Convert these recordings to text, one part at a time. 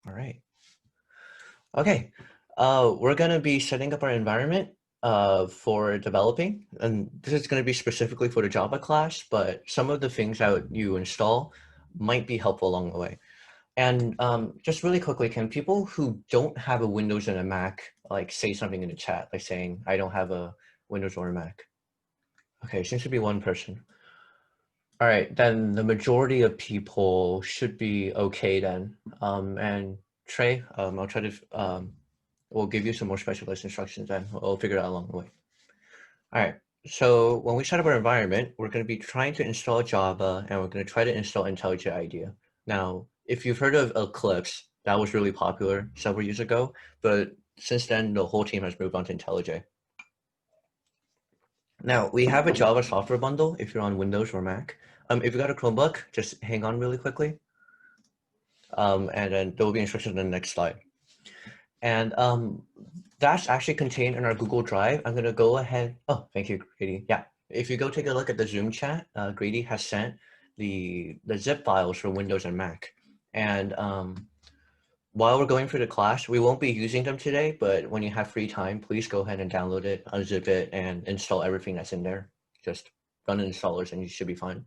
All right. Okay. We're going to be setting up our environment for developing, and this is going to be specifically for the Java class, but some of the things that you install might be helpful along the way. And just really quickly, can people who don't have a Windows and a Mac like say something in the chat, like saying, I don't have a Windows or a Mac? Okay, seems to be one person. All right, then the majority of people should be okay then. And Trey, I'll try to, we'll give you some more specialized instructions and we'll figure it out along the way. All right, so when we set up our environment, we're going to be trying to install Java and we're going to try to install IntelliJ IDEA. Now, if you've heard of Eclipse, that was really popular several years ago, but since then, the whole team has moved on to IntelliJ. Now, we have a Java software bundle if you're on Windows or Mac. If you got a Chromebook, just hang on really quickly. And then there will be instructions in the next slide. And that's actually contained in our Google Drive. I'm going to go ahead. Oh, thank you, Grady. Yeah, if you go take a look at the Zoom chat, Grady has sent the zip files for Windows and Mac. And while we're going through the class, we won't be using them today, but when you have free time, please go ahead and download it, unzip it, and install everything that's in there. Just run installers and you should be fine.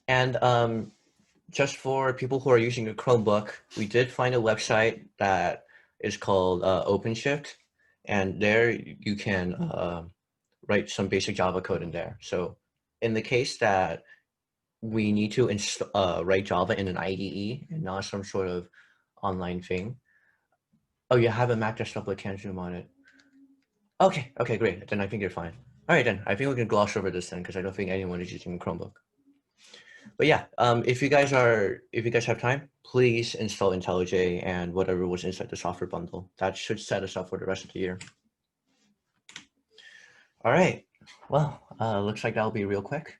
And just for people who are using a Chromebook, we did find a website that is called OpenShift, and there you can write some basic Java code in there. So in the case that we need to write Java in an IDE and not some sort of online thing. Oh, you have a Mac desktop but can't zoom on it. Okay, great. Then I think you're fine. All right, then I think we can gloss over this then because I don't think anyone is using a Chromebook. But yeah, if you guys have time, please install IntelliJ and whatever was inside the software bundle. That should set us up for the rest of the year. All right. Well, looks like that'll be real quick.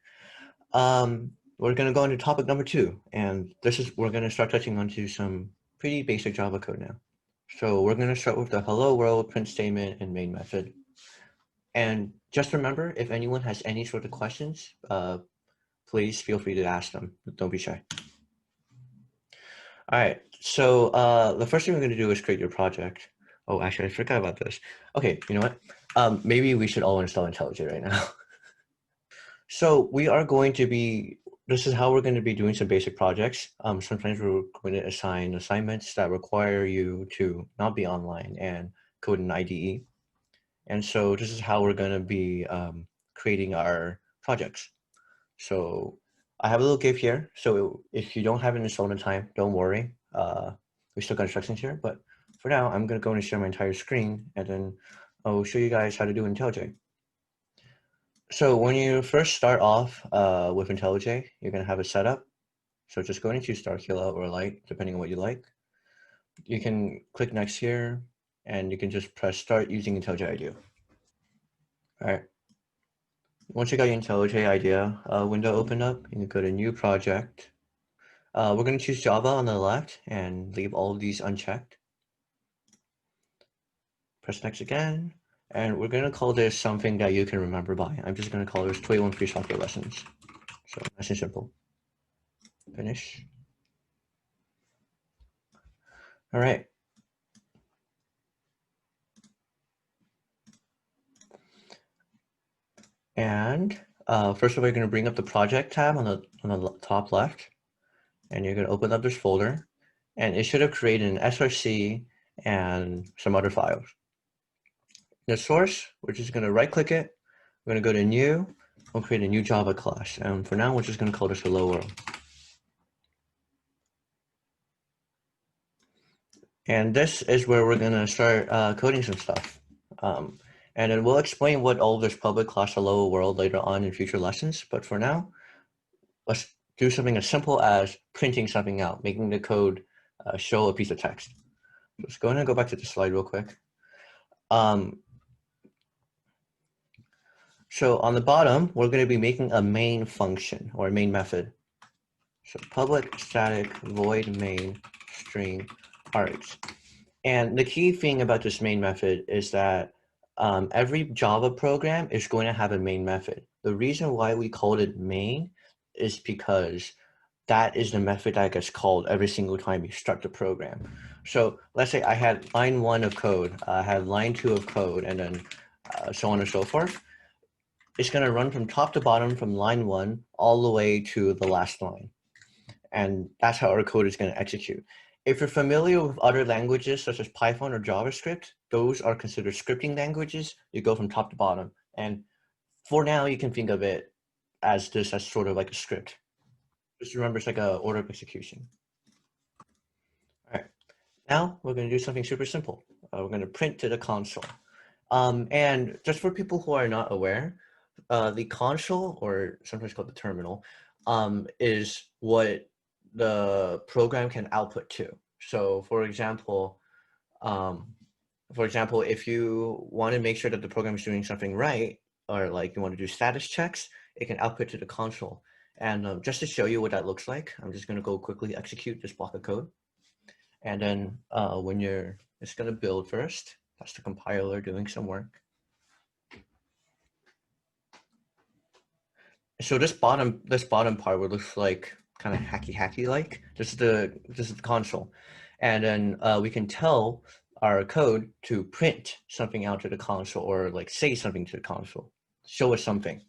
We're going to go into topic number 2, and we're going to start touching onto some pretty basic Java code now. So we're going to start with the hello world, print statement, and main method. And just remember, if anyone has any sort of questions, please feel free to ask them. Don't be shy. All right, so the first thing we're going to do is create your project. Oh, actually, I forgot about this. Okay, you know what? Maybe we should all install IntelliJ right now. So we are going to be, this is how we're going to be doing some basic projects. Sometimes we're going to assign assignments that require you to not be online and code in IDE. And so this is how we're going to be creating our projects. So I have a little GIF here. So if you don't have it installed in time, don't worry. We still got instructions here, but for now, I'm going to go and share my entire screen and then I'll show you guys how to do IntelliJ. So when you first start off with IntelliJ, you're going to have a setup. So just go into Starkilla or Light, depending on what you like. You can click next here, and you can just press start using IntelliJ IDEA. All right. Once you got your IntelliJ IDEA window opened up, you can go to New Project. We're going to choose Java on the left and leave all of these unchecked. Press next again. And we're going to call this something that you can remember by. I'm just going to call this 21 free software lessons. So nice and simple. Finish. All right. And first of all, you're going to bring up the project tab on the top left. And you're going to open up this folder. And it should have created an FRC and some other files. The source, we're just going to right click it. We're going to go to new. We'll create a new Java class. And for now, we're just going to call this hello world. And this is where we're going to start coding some stuff. And then we'll explain what all of this public class hello world later on in future lessons. But for now, let's do something as simple as printing something out, making the code show a piece of text. Let's go ahead and go back to the slide real quick. So on the bottom, we're going to be making a main function or a main method. So public static void main string args. And the key thing about this main method is that every Java program is going to have a main method. The reason why we called it main is because that is the method that gets called every single time you start the program. So let's say I had line 1 of code, I had line 2 of code, and then so on and so forth. It's going to run from top to bottom from line 1 all the way to the last line. And that's how our code is going to execute. If you're familiar with other languages such as Python or JavaScript, those are considered scripting languages. You go from top to bottom. And for now, you can think of it as this as sort of like a script. Just remember it's like an order of execution. All right, now we're going to do something super simple. We're going to print to the console. And just for people who are not aware, the console, or sometimes called the terminal, is what the program can output to. So for example, if you want to make sure that the program is doing something right, or like you want to do status checks, it can output to the console. And just to show you what that looks like, I'm just going to go quickly execute this block of code. And then it's going to build first. That's the compiler doing some work. So this bottom part would look like kind of hacky like. This is the console, and then we can tell our code to print something out to the console, or like say something to the console, show us something.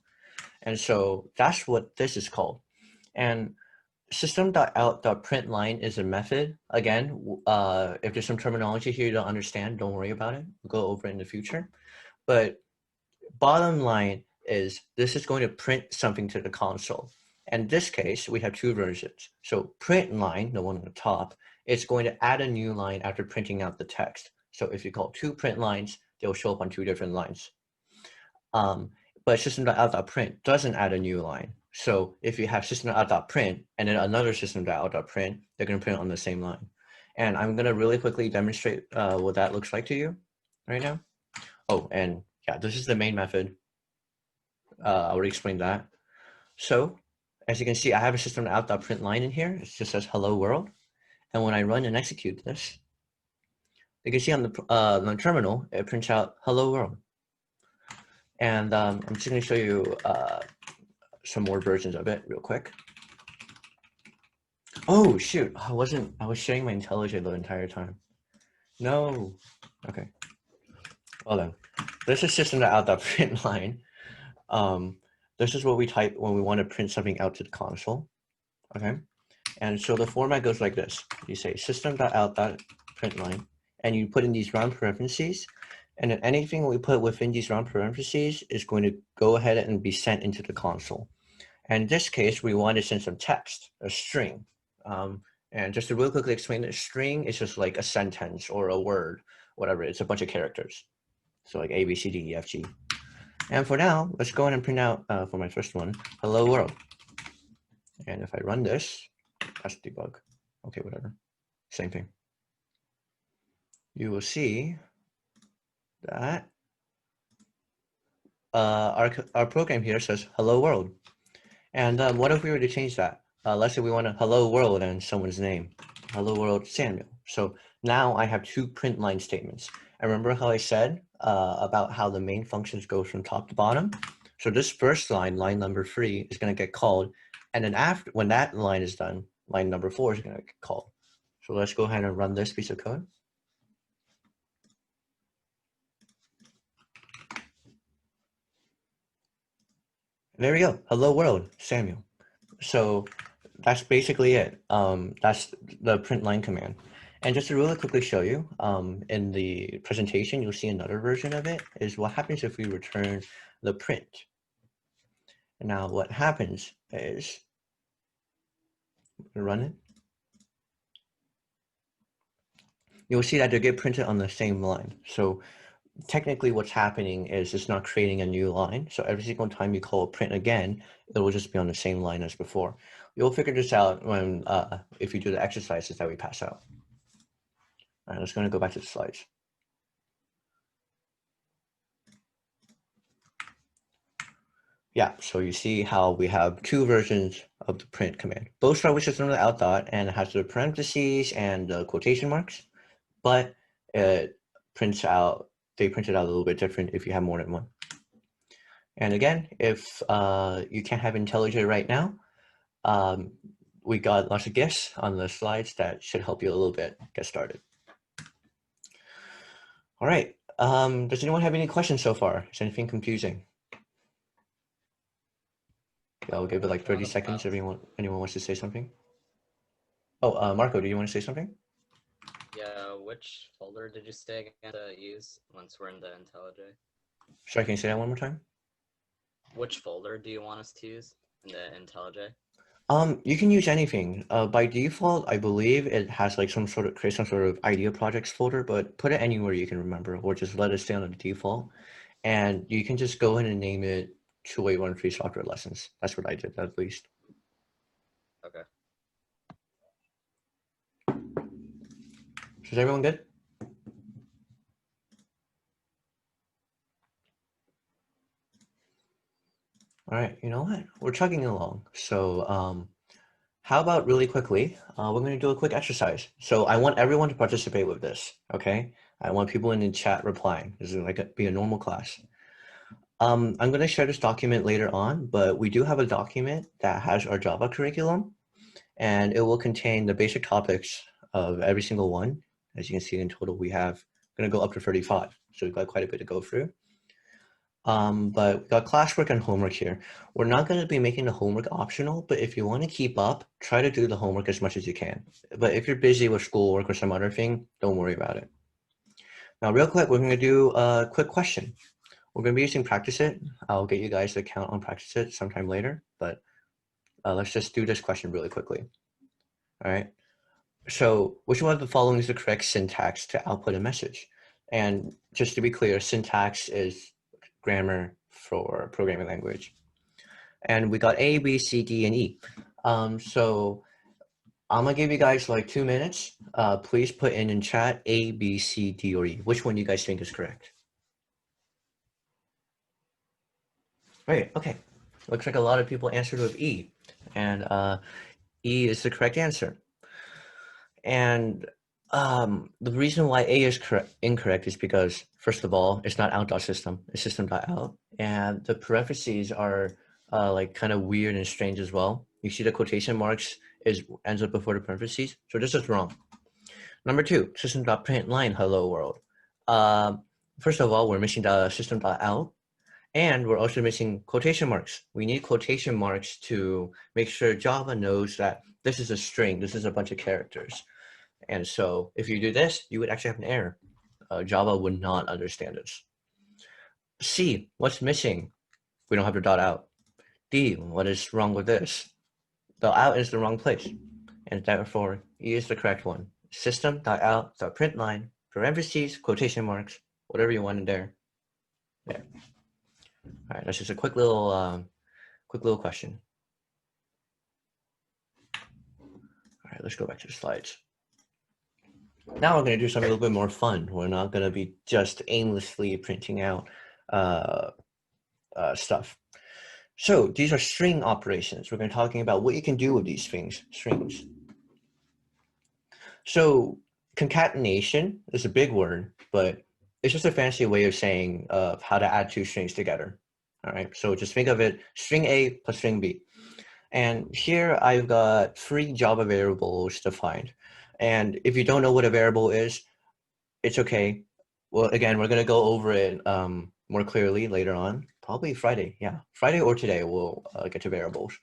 And so that's what this is called. And system.out.println is a method. Again, if there's some terminology here you don't understand, don't worry about it. We'll go over it in the future. But bottom line is this is going to print something to the console. And in this case, we have two versions. So print line, the one on the top, it's going to add a new line after printing out the text. So if you call two print lines, they'll show up on two different lines. But system.out.print doesn't add a new line. So if you have system.out.print and then another system.out.print, they're going to print on the same line. And I'm going to really quickly demonstrate what that looks like to you right now. Oh, and yeah, this is the main method. I already explained that. So as you can see, I have a system.out.print line in here. It just says hello world. And when I run and execute this, you can see on the terminal, it prints out hello world. And I'm just going to show you some more versions of it real quick. Oh shoot, I was sharing my IntelliJ the entire time. No. Okay. Well then, this is system.out.print line. This is what we type when we want to print something out to the console. Okay. And so the format goes like this. You say system.out.println, and you put in these round parentheses, and then anything we put within these round parentheses is going to go ahead and be sent into the console. And in this case, we want to send some text, a string. And just to real quickly explain it, string is just like a sentence or a word, whatever. It's a bunch of characters. So like A, B, C, D, E, F, G. And for now, let's go ahead and print out for my first one, hello world. And if I run this, that's debug. Okay, whatever. Same thing. You will see that our program here says hello world. And what if we were to change that? Let's say we want a hello world and someone's name. Hello world Samuel. So now I have two print line statements. And remember how I said about how the main functions go from top to bottom? So this first line, line number 3, is going to get called. And then after, when that line is done, line number 4 is going to get called. So let's go ahead and run this piece of code. There we go. Hello world, Samuel. So that's basically it. That's the print line command. And just to really quickly show you, in the presentation, you'll see another version of it is what happens if we return the print. And now what happens is, run it. You'll see that they get printed on the same line. So technically what's happening is it's not creating a new line. So every single time you call print again, it will just be on the same line as before. You'll figure this out when if you do the exercises that we pass out. All right, let's go back to the slides. Yeah, so you see how we have two versions of the print command. Both start with system.out dot and it has the parentheses and the quotation marks, but it prints out, they print it out a little bit different if you have more than one. And again, if you can't have IntelliJ right now, we got lots of GIFs on the slides that should help you a little bit get started. All right. Does anyone have any questions so far? Is anything confusing? Yeah, I'll give it like 30 seconds if anyone wants to say something. Oh, Marco, do you want to say something? Yeah, which folder did you say again to use once we're in the IntelliJ? Sorry, can you say that one more time? Which folder do you want us to use in the IntelliJ? You can use anything. By default, I believe it has like create some sort of idea projects folder, but put it anywhere you can remember, or just let it stay on the default. And you can just go ahead and name it 2813 software lessons. That's what I did, at least. Okay. Is everyone good? All right, you know what? We're chugging along. So how about really quickly, we're going to do a quick exercise. So I want everyone to participate with this, okay? I want people in the chat replying. This is like be a normal class. I'm going to share this document later on, but we do have a document that has our Java curriculum, and it will contain the basic topics of every single one. As you can see in total, we have going to go up to 35. So we've got quite a bit to go through. But we've got classwork and homework here. We're not going to be making the homework optional, but if you want to keep up, try to do the homework as much as you can. But if you're busy with schoolwork or some other thing, don't worry about it. Now, real quick, we're going to do a quick question. We're going to be using Practice It. I'll get you guys the account on Practice It sometime later, but let's just do this question really quickly. All right. So which one of the following is the correct syntax to output a message? And just to be clear, syntax is grammar for programming language. And we got A, B, C, D, and E. So I'm gonna give you guys like 2 minutes. Please put in chat A, B, C, D, or E. Which one do you guys think is correct? Right, okay. Looks like a lot of people answered with E. And E is the correct answer. And the reason why A is incorrect is because, first of all, it's not out.system, it's system.out. And the parentheses are like kind of weird and strange as well. You see the quotation marks ends up before the parentheses. So this is wrong. Number two, system.println hello world. First of all, we're missing the system.out. And we're also missing quotation marks. We need quotation marks to make sure Java knows that this is a string, this is a bunch of characters. And so if you do this, you would actually have an error. Java would not understand this. C, what's missing? We don't have the dot out. D, what is wrong with this? The out is the wrong place. And therefore, E is the correct one. System.out.println, parentheses, quotation marks, whatever you want in there. There. All right, that's just a quick little question. All right, let's go back to the slides. Now we're going to do something a little bit more fun. We're not going to be just aimlessly printing out stuff. So these are string operations. We're going to be talking about what you can do with these strings. So concatenation is a big word, but it's just a fancy way of saying how to add two strings together. All right, so just think of it, string A plus string B. And here I've got 3 Java variables defined. And if you don't know what a variable is, it's okay. Well, again, we're going to go over it more clearly later on, probably Friday. Yeah, Friday or today we'll get to variables.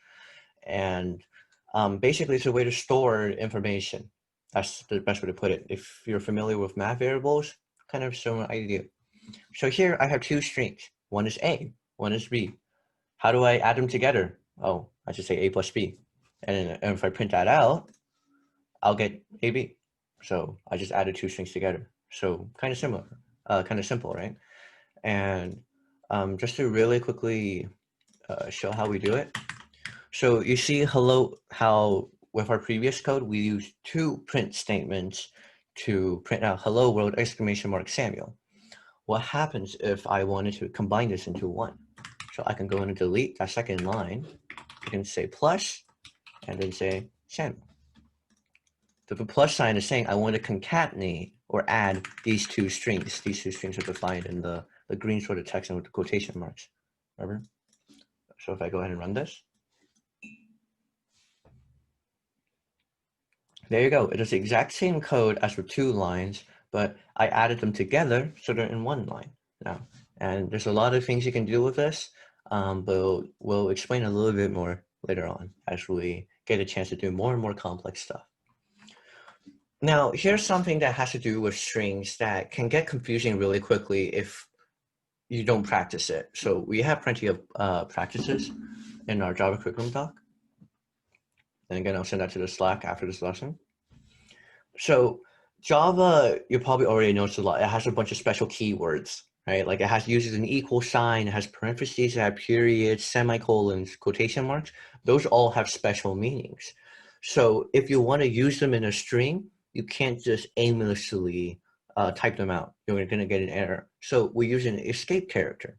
And basically it's a way to store information. That's the best way to put it. If you're familiar with math variables, kind of similar idea. So here I have 2 strings. One is A, one is B. How do I add them together? Oh, I should say A plus B. And if I print that out, I'll get AB. So I just added 2 strings together. So kind of similar, kind of simple, right? And just to really quickly show how we do it. So you see how with our previous code, we used 2 print statements to print out hello world exclamation mark Samuel. What happens if I wanted to combine this into one? So I can go in and delete that second line. I can say plus and then say Samuel. The plus sign is saying I want to concatenate or add these 2 strings. These 2 strings are defined in the green sort of text and with the quotation marks. Remember? So if I go ahead and run this, There you go. It is the exact same code as for 2 lines, but I added them together so they're in 1 line now. And there's a lot of things you can do with this, but we'll explain a little bit more later on as we get a chance to do more and more complex stuff. Now, here's something that has to do with strings that can get confusing really quickly if you don't practice it. So we have plenty of practices in our Java curriculum doc. And again, I'll send that to the Slack after this lesson. So Java, you probably already noticed a lot. It has a bunch of special keywords, right? Like it uses an equal sign, it has parentheses, it has periods, semicolons, quotation marks. Those all have special meanings. So if you want to use them in a string, you can't just aimlessly type them out. You're going to get an error. So we use an escape character.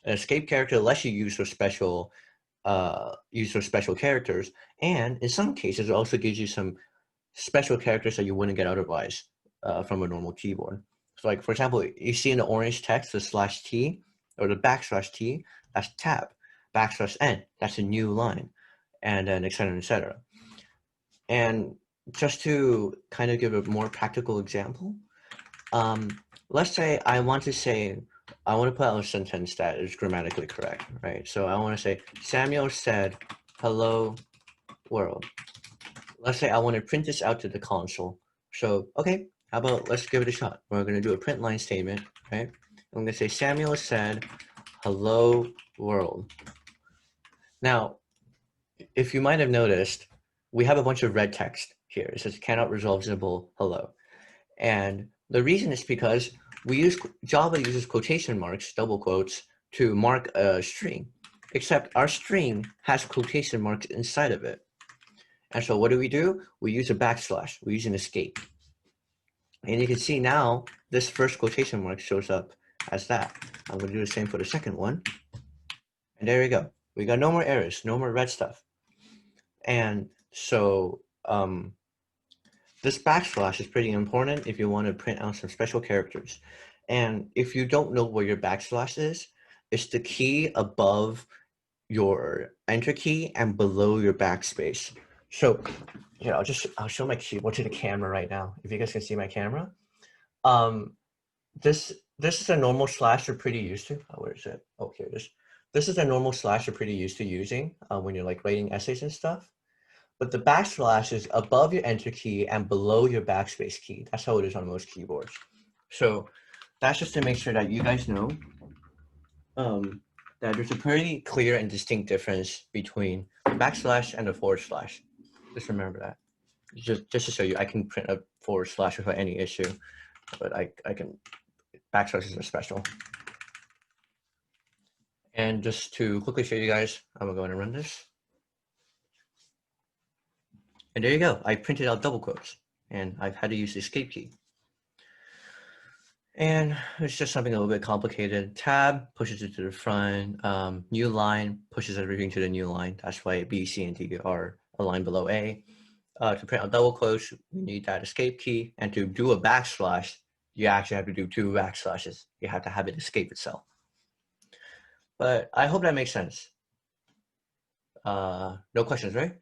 An escape character lets you use those special characters, and in some cases, it also gives you some special characters that you wouldn't get otherwise from a normal keyboard. So like, for example, you see in the orange text, the /t or the \t, that's tab, \n, that's a new line, and then et cetera, et cetera. And just to kind of give a more practical example, let's say I want to put out a sentence that is grammatically correct, right? So I want to say, Samuel said, hello world. Let's say I want to print this out to the console. So, okay, how about let's give it a shot. We're going to do a print line statement, right? I'm going to say Samuel said, hello world. Now, if you might have noticed, we have a bunch of red text here. It says cannot resolve symbol hello. And the reason is because Java uses quotation marks, double quotes, to mark a string, except our string has quotation marks inside of it. And so what do? We use a backslash, we use an escape. And you can see now this first quotation mark shows up as that. I'm going to do the same for the second one. And there we go. We got no more errors, no more red stuff. And so this backslash is pretty important if you want to print out some special characters. And if you don't know where your backslash is, it's the key above your enter key and below your backspace. So here, I'll show my keyboard to the camera right now. If you guys can see my camera. This is a normal slash you're pretty used to. Oh, where is it? Oh, here it is. This is a normal slash you're pretty used to using when you're like writing essays and stuff. But the backslash is above your enter key and below your backspace key. That's how it is on most keyboards. So that's just to make sure that you guys know that there's a pretty clear and distinct difference between the backslash and the forward slash. Just remember that. Just to show you, I can print a forward slash without any issue, but I can, backslashes are special. And just to quickly show you guys, I'm gonna go ahead and run this. And there you go, I printed out double quotes, and I've had to use the escape key. And it's just something a little bit complicated. Tab pushes it to the front. New line pushes everything to the new line. That's why B, C, and D are a line below A. To print out double quotes, you need that escape key. And to do a backslash, you actually have to do 2 backslashes. You have to have it escape itself. But I hope that makes sense. No questions, right?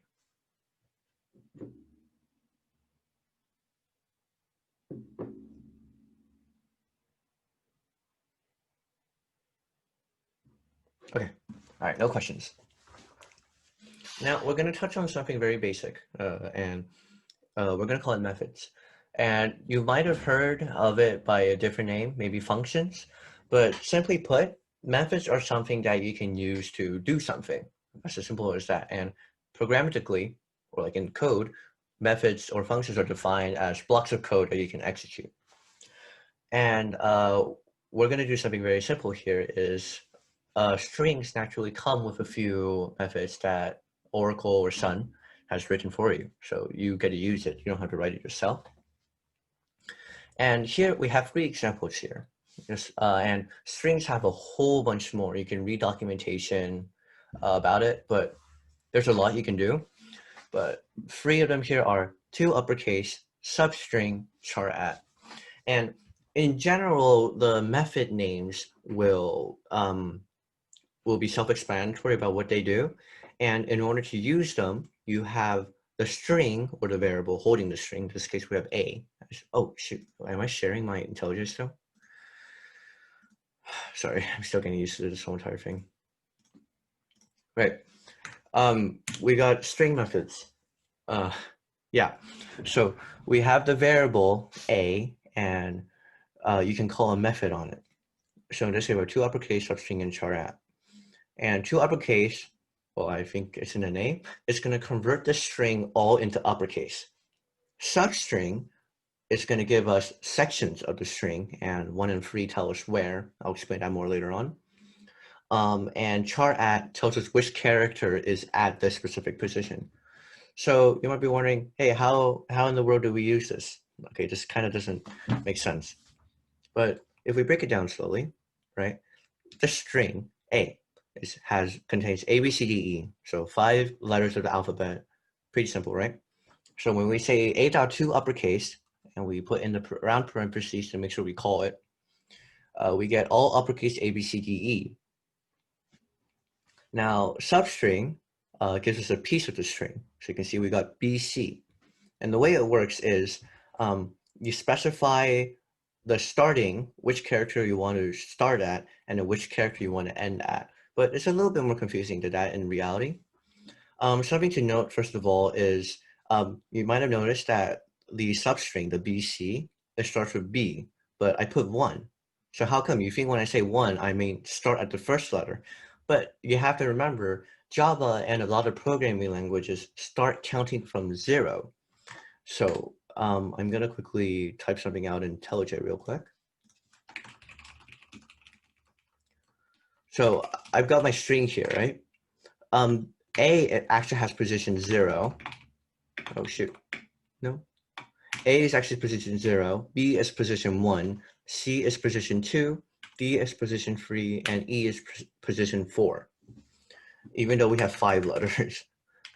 Okay, all right, no questions. Now we're going to touch on something very basic, and we're going to call it methods. And you might have heard of it by a different name, maybe functions, but simply put, methods are something that you can use to do something. That's as simple as that. And programmatically, or like in code, methods or functions are defined as blocks of code that you can execute. And we're going to do something very simple here is strings naturally come with a few methods that Oracle or Sun has written for you. So you get to use it. You don't have to write it yourself. And here we have 3 examples here. And strings have a whole bunch more. You can read documentation about it, but there's a lot you can do. But 3 of them here are to uppercase, substring, char at. And in general, the method names will be self-explanatory about what they do. And in order to use them, you have the string or the variable holding the string. In this case, we have A. Oh, shoot. Am I sharing my IntelliJ still? Sorry, I'm still getting used to this whole entire thing. Right. We got string methods. Yeah. So we have the variable A, and you can call a method on it. So in this case, we have 2 uppercase, substring, and char at. And 2 uppercase, well, I think it's in the name, it's going to convert the string all into uppercase. Substring is going to give us sections of the string, and 1 and 3 tell us where. I'll explain that more later on. And char at tells us which character is at the specific position. So you might be wondering, hey, how in the world do we use this? Okay, this kind of doesn't make sense. But if we break it down slowly, right, the string A contains A, B, C, D, E. So 5 letters of the alphabet. Pretty simple, right? So when we say A.2 uppercase, and we put in the round parentheses to make sure we call it, we get all uppercase A, B, C, D, E. Now, substring gives us a piece of the string. So you can see we got B, C. And the way it works is you specify the starting, which character you want to start at, and then which character you want to end at. But it's a little bit more confusing than that in reality. Something to note, first of all, is you might have noticed that the substring, the BC, it starts with B, but I put 1. So how come? You think when I say 1, I mean start at the first letter. But you have to remember, Java and a lot of programming languages start counting from 0. So I'm going to quickly type something out in IntelliJ real quick. So I've got my string here, right? A, it actually has position 0. Oh, shoot. No. A is actually position 0. B is position 1. C is position 2. D is position 3. And E is position 4. Even though we have 5 letters.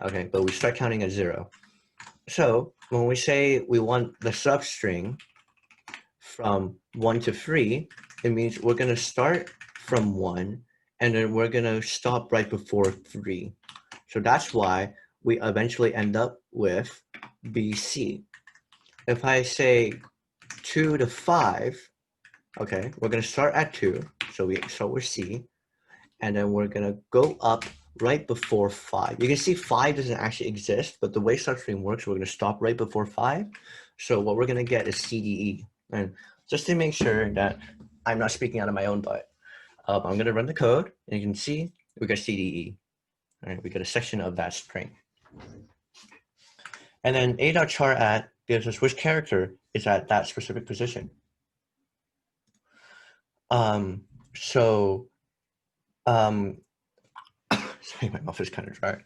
Okay, but we start counting at 0. So when we say we want the substring from 1 to 3, it means we're going to start from 1 and then we're going to stop right before 3. So that's why we eventually end up with BC. If I say 2 to 5, okay, we're going to start at 2. So we start with C, and then we're going to go up right before 5. You can see 5 doesn't actually exist, but the way substring works, we're going to stop right before 5. So what we're going to get is CDE. And just to make sure that I'm not speaking out of my own butt, I'm going to run the code, and you can see we got CDE. All right, we got a section of that string. And then A.char at gives us which character is at that specific position. Sorry, my mouth is kind of dry.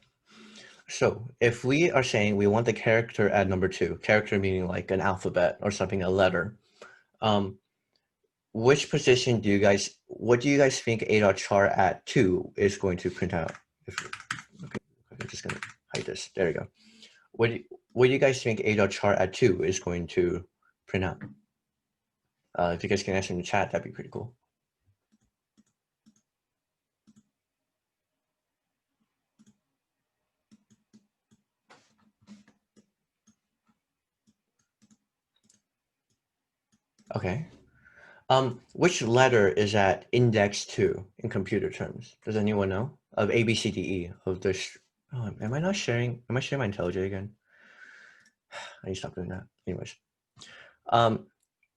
So if we are saying we want the character at number 2, character meaning like an alphabet or something, a letter, which position do you guys, what do you guys think A.char at 2 is going to print out? Okay, I'm just going to hide this. There we go. What do you guys think A.char at 2 is going to print out? If you guys can answer in the chat, that'd be pretty cool. Okay. Which letter is at index 2 in computer terms? Does anyone know? Of A, B, C, D, E, of this. Oh, am I not sharing? Am I sharing my IntelliJ again? I need to stop doing that. Anyways.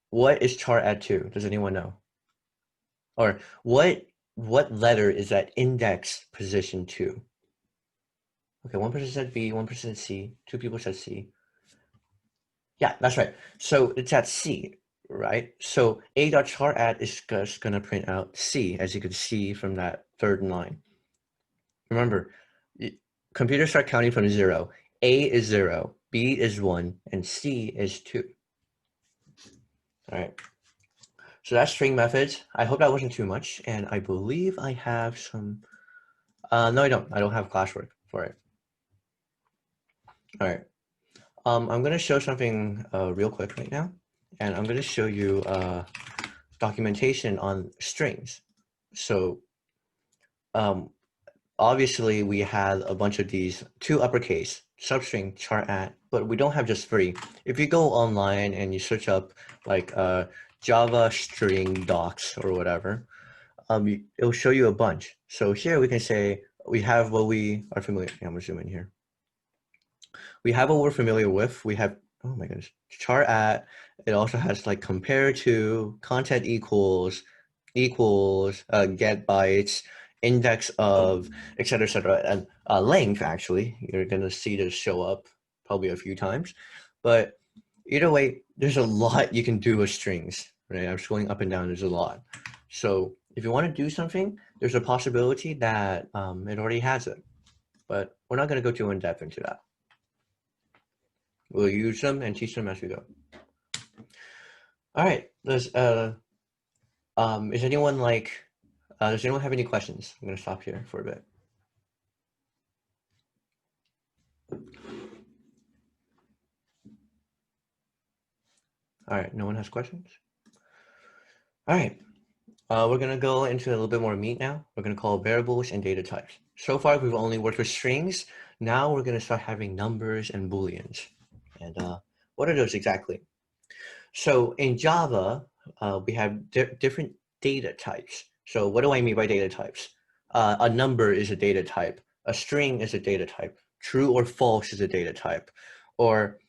What is char at 2? Does anyone know? Or what letter is at index position 2? Okay, one person said B, one person said C, 2 people said C. Yeah, that's right. So it's at C, right? So A.char at is just going to print out C, as you can see from that third line. Remember, computers start counting from 0. A is 0, B is 1, and C is 2. All right. So that's string methods. I hope that wasn't too much. And I believe I have some... no, I don't. I don't have classwork for it. All right. I'm going to show something real quick right now. And I'm going to show you documentation on strings. So obviously we had a bunch of these, 2 uppercase, substring, char at, but we don't have just 3. If you go online and you search up like Java string docs or whatever, it'll show you a bunch. So here we can say we have what we are familiar. I'm gonna zoom in here. We have what we're familiar with. We have, oh my goodness, char at. It also has like compare to, content equals, get bytes, index of, etc., etc., and length. Actually, you're gonna see this show up probably a few times, but either way, there's a lot you can do with strings. Right, I'm scrolling up and down. There's a lot. So if you want to do something, there's a possibility that it already has it, but we're not going to go too in depth into that. We'll use them and teach them as we go. All right, let's. Is anyone like? Does anyone have any questions? I'm going to stop here for a bit. All right, no one has questions. All right, we're going to go into a little bit more meat now. We're going to call variables and data types. So far, we've only worked with strings. Now we're going to start having numbers and booleans. And what are those exactly? So in Java, we have different data types. So what do I mean by data types? A number is a data type. A string is a data type. True or false is a data type. Or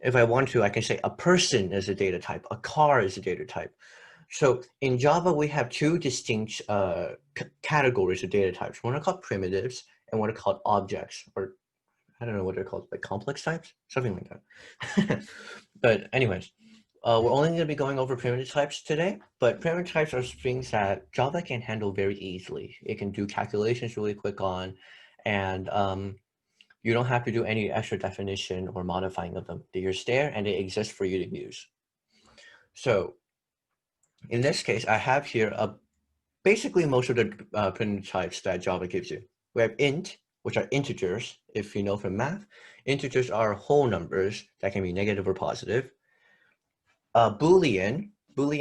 if I want to, I can say a person is a data type. A car is a data type. So in Java, we have 2 distinct categories of data types. One are called primitives and one are called objects, or I don't know what they're called, like complex types, something like that. But anyways, we're only going to be going over primitive types today, but primitive types are things that Java can handle very easily. It can do calculations really quick on, and you don't have to do any extra definition or modifying of them. They're just there and they exist for you to use. So in this case, I have here basically most of the primitive types that Java gives you. We have int, which are integers. If you know from math, integers are whole numbers that can be negative or positive. Boolean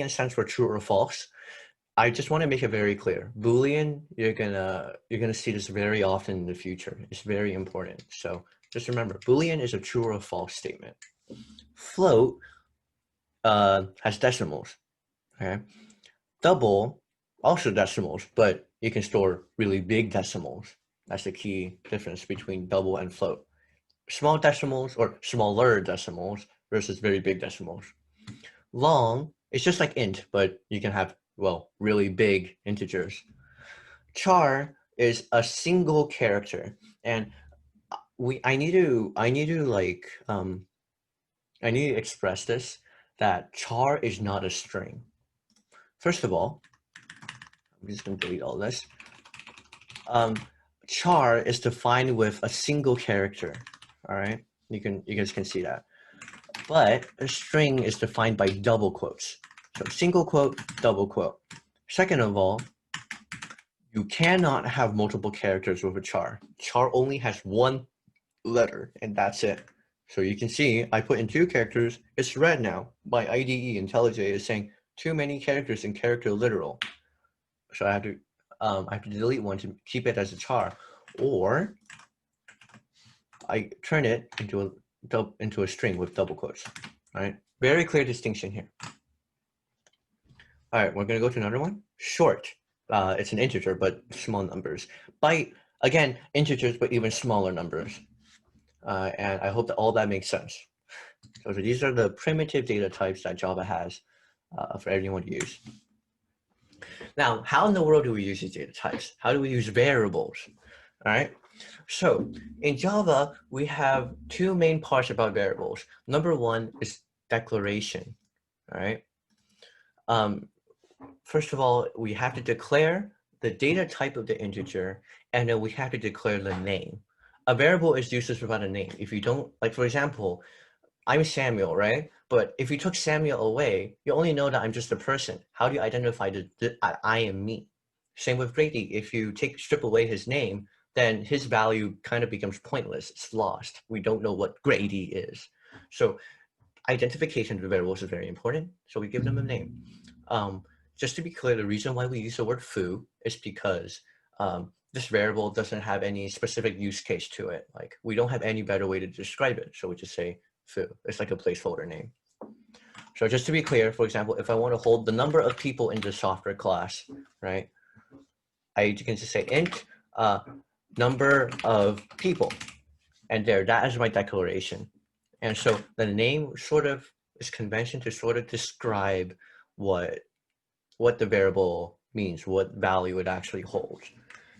stands for true or false. I just want to make it very clear. Boolean, you're gonna see this very often in the future. It's very important. So just remember, Boolean is a true or false statement. Float has decimals. Okay, double also decimals, but you can store really big decimals. That's the key difference between double and float. Small decimals or smaller decimals versus very big decimals. Long, it's just like int, but you can have, well, really big integers. Char is a single character, and I need to express this, that char is not a string. First of all, I'm just going to delete all this. Char is defined with a single character. All right, you guys can see that. But a string is defined by double quotes. So single quote, double quote. Second of all, you cannot have multiple characters with a char. Char only has one letter, and that's it. So you can see I put in 2 characters. It's red now. My IDE IntelliJ is saying too many characters in character literal. So I have to delete one to keep it as a char, or I turn it into a string with double quotes. All right, very clear distinction here. All right, we're gonna go to another one. Short. It's an integer, but small numbers. Byte, again, integers, but even smaller numbers. And I hope that all that makes sense. So these are the primitive data types that Java has for everyone to use. Now, how in the world do we use these data types? How do we use variables? All right. So in Java, we have 2 main parts about variables. Number 1 is declaration. All right. First of all, we have to declare the data type of the integer, and then we have to declare the name. A variable is useless without a name. If you don't, like for example, I'm Samuel, right? But if you took Samuel away, you only know that I'm just a person. How do you identify that I am me? Same with Brady. If you strip away his name, then his value kind of becomes pointless. It's lost. We don't know what Grady is. So identification of the variables is very important. So we give them a name. Just to be clear, the reason why we use the word foo is because this variable doesn't have any specific use case to it. Like we don't have any better way to describe it. So we just say foo. It's like a placeholder name. So just to be clear, for example, if I want to hold the number of people in the software class, right? I can just say int number of people, and that is my declaration. And so the name sort of is convention to sort of describe what the variable means, what value it actually holds.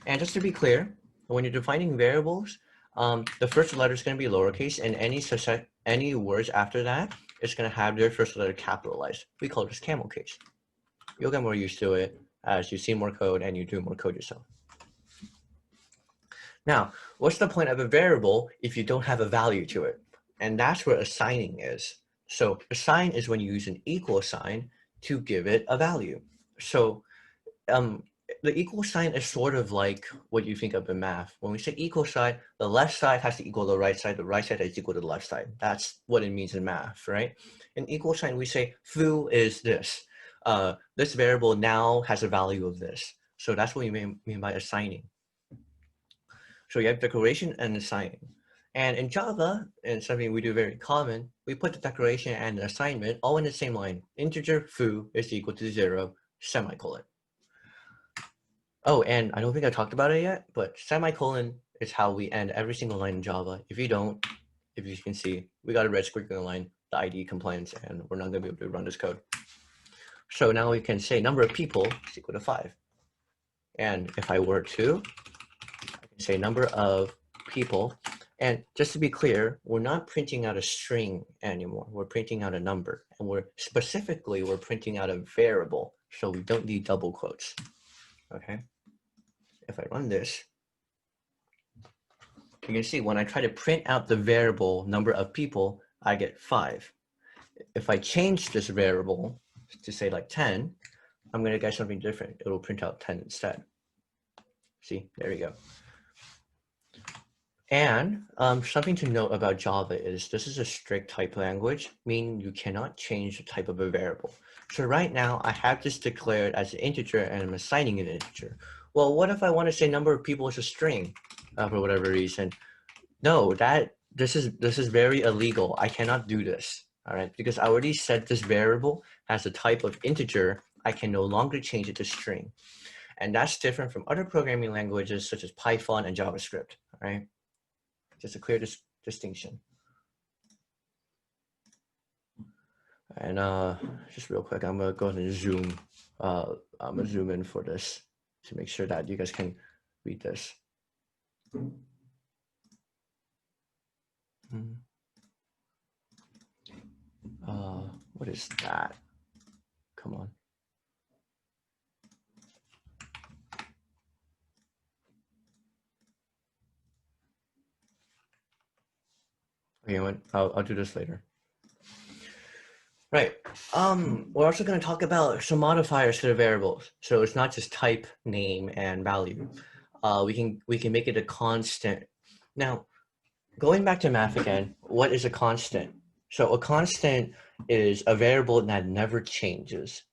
And just to be clear, when you're defining variables, the first letter is going to be lowercase, and any words after that is going to have their first letter capitalized. We call this camel case. You'll get more used to it as you see more code and you do more code yourself. Now, what's the point of a variable if you don't have a value to it? And that's where assigning is. So assign is when you use an equal sign to give it a value. So the equal sign is sort of like what you think of in math. When we say equal sign, the left side has to equal the right side has to equal the left side. That's what it means in math, right? In equal sign, we say foo is this. This variable now has a value of this. So that's what we mean by assigning. So you have declaration and assigning. And in Java, and something we do very common, we put the declaration and the assignment all in the same line. Integer foo is equal to 0, semicolon. Oh, and I don't think I talked about it yet, but semicolon is how we end every single line in Java. If you don't, if you can see, we got a red squiggly line, the ID compliance, and we're not going to be able to run this code. So now we can say number of people is equal to 5. And if I were to, I can say number of people. And just to be clear, we're not printing out a string anymore. We're printing out a number. And we're printing out a variable. So we don't need double quotes. Okay. If I run this, you can see when I try to print out the variable number of people, I get 5. If I change this variable to say like 10, I'm going to get something different. It'll print out 10 instead. See, there we go. And something to note about Java is this is a strict type language, meaning you cannot change the type of a variable. So right now I have this declared as an integer and I'm assigning an integer. Well, what if I want to say number of people is a string for whatever reason? No, this is very illegal. I cannot do this, all right? Because I already said this variable has a type of integer. I can no longer change it to string. And that's different from other programming languages such as Python and JavaScript, all right? Just a clear distinction. And just real quick, I'm gonna go ahead and zoom. I'm gonna zoom in for this to make sure that you guys can read this. What is that? Come on. Okay, I'll do this later. Right. We're also going to talk about some modifiers to the variables. So it's not just type, name, and value. We can make it a constant. Now, going back to math again, what is a constant? So a constant is a variable that never changes,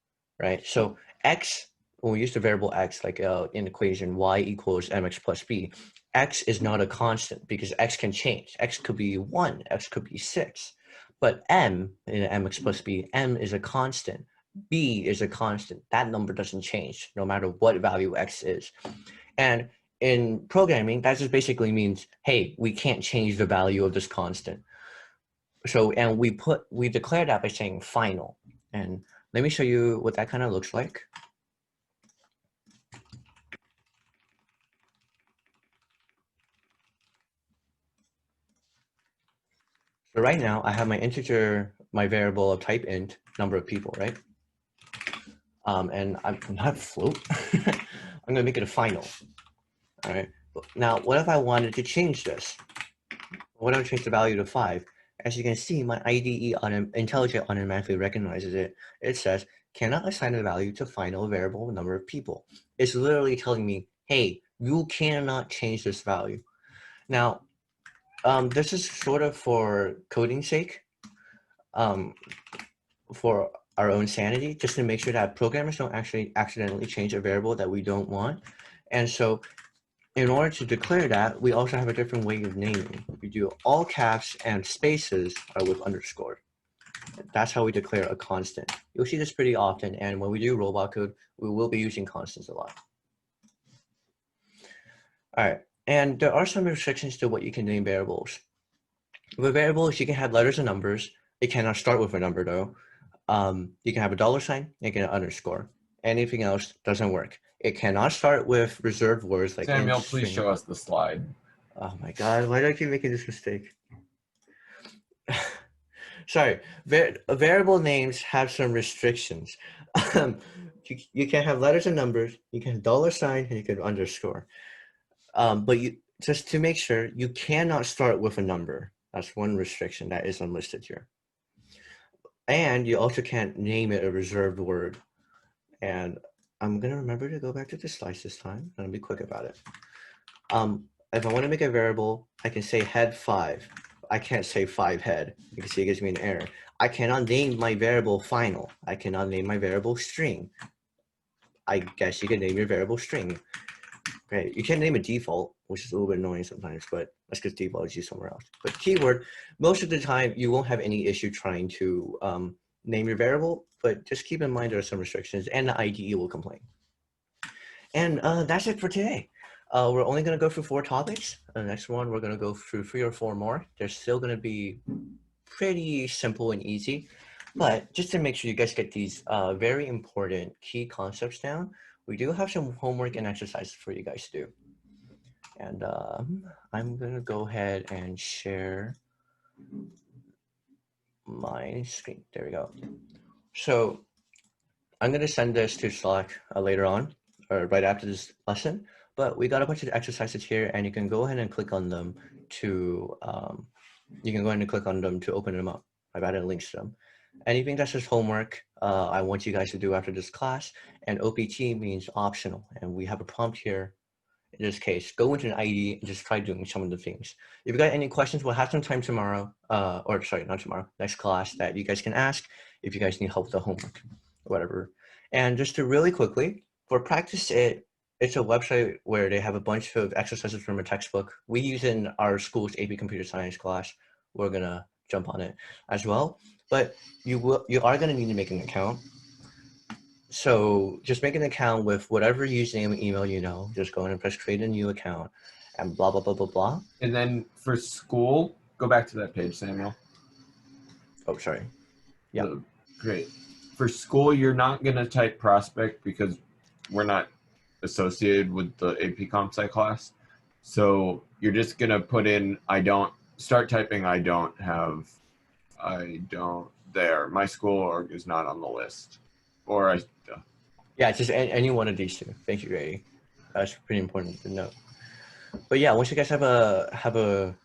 right? So x, when we use the variable x, like in equation y equals mx plus b, x is not a constant because x can change. X could be 1, x could be 6. But m, in mx plus b, m is a constant. B is a constant. That number doesn't change no matter what value x is. And in programming, that just basically means, hey, we can't change the value of this constant. So, and we declare that by saying final. And let me show you what that kind of looks like. So right now I have my integer, my variable of type int, number of people, right? And I'm not float. I'm gonna make it a final. All right. Now, what if I wanted to change this? What if I change the value to 5? As you can see, my IDE IntelliJ automatically recognizes it. It says, cannot assign a value to final variable number of people. It's literally telling me, hey, you cannot change this value. Now, this is sort of for coding's sake, for our own sanity, just to make sure that programmers don't actually accidentally change a variable that we don't want. And so in order to declare that, we also have a different way of naming. We do all caps and spaces are with underscore. That's how we declare a constant. You'll see this pretty often, and when we do robot code, we will be using constants a lot. All right, and there are some restrictions to what you can name variables. With variables, you can have letters and numbers. It cannot start with a number though. You can have a dollar sign, you can have underscore. Anything else doesn't work. It cannot start with reserved words like Samuel, int, please string. show us the slide. Oh my God, why do I keep making this mistake? Sorry, variable names have some restrictions. You can have letters and numbers, you can have dollar sign, and you can underscore. But you just to make sure, you cannot start with a number. That's one restriction that is unlisted here. And you also can't name it a reserved word. And I'm gonna remember to go back to the slides this time, and I'll be quick about it. If I want to make a variable, I can say head 5. I can't say 5 head. You can see it gives me an error. I cannot name my variable final. I cannot name my variable string. I guess you can name your variable string. Okay, you can name a default, which is a little bit annoying sometimes, but that's because default is used somewhere else. But keyword, most of the time you won't have any issue trying to name your variable, but just keep in mind there are some restrictions and the IDE will complain. And that's it for today. We're only going to go through 4 topics. The next one, we're going to go through 3 or 4 more. They're still going to be pretty simple and easy. But just to make sure you guys get these very important key concepts down, we do have some homework and exercises for you guys to do. And I'm going to go ahead and share my screen. There we go. So I'm going to send this to Slack later on, or right after this lesson. But we got a bunch of exercises here, and you can go ahead and click on them to open them up. I've added links to them. Anything that's just homework, I want you guys to do after this class. And OPT means optional, and we have a prompt here. In this case, go into an IDE and just try doing some of the things. If you got any questions, we'll have some time tomorrow, or sorry, not tomorrow, next class that you guys can ask if you guys need help with the homework or whatever. And just to really quickly, for Practice It, it's a website where they have a bunch of exercises from a textbook. We use in our school's AP Computer Science class. We're gonna jump on it as well. But you are gonna need to make an account. So just make an account with whatever username and email you know. Just go in and press create a new account and blah, blah, blah, blah, blah. And then for school, go back to that page, Samuel. Oh, sorry. Yeah. Great. For school, you're not going to type prospect because we're not associated with the AP Comp Sci class. So you're just going to put in, start typing, there. My school org is not on the list. Or Yeah, just any one of these two. Thank you, Ray. That's pretty important to know. But yeah, once you guys have an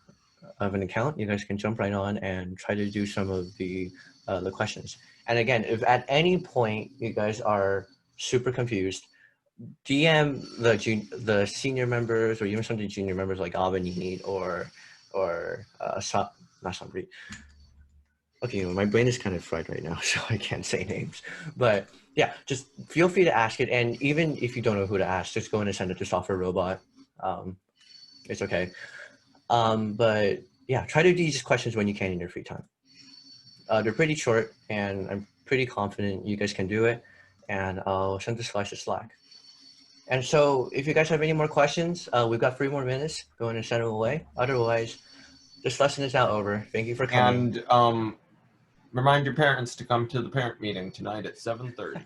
account, you guys can jump right on and try to do some of the questions. And again, if at any point you guys are super confused, DM the senior members or even some of the junior members like Avenid or not somebody. Okay, my brain is kind of fried right now, so I can't say names. But yeah, just feel free to ask it. And even if you don't know who to ask, just go in and send it to Software Robot. It's okay. But yeah, try to do these questions when you can in your free time. They're pretty short, and I'm pretty confident you guys can do it. And I'll send the slides to Slack. And so if you guys have any more questions, we've got 3 more minutes. Go in and send them away. Otherwise, this lesson is now over. Thank you for coming. And remind your parents to come to the parent meeting tonight at 7:30.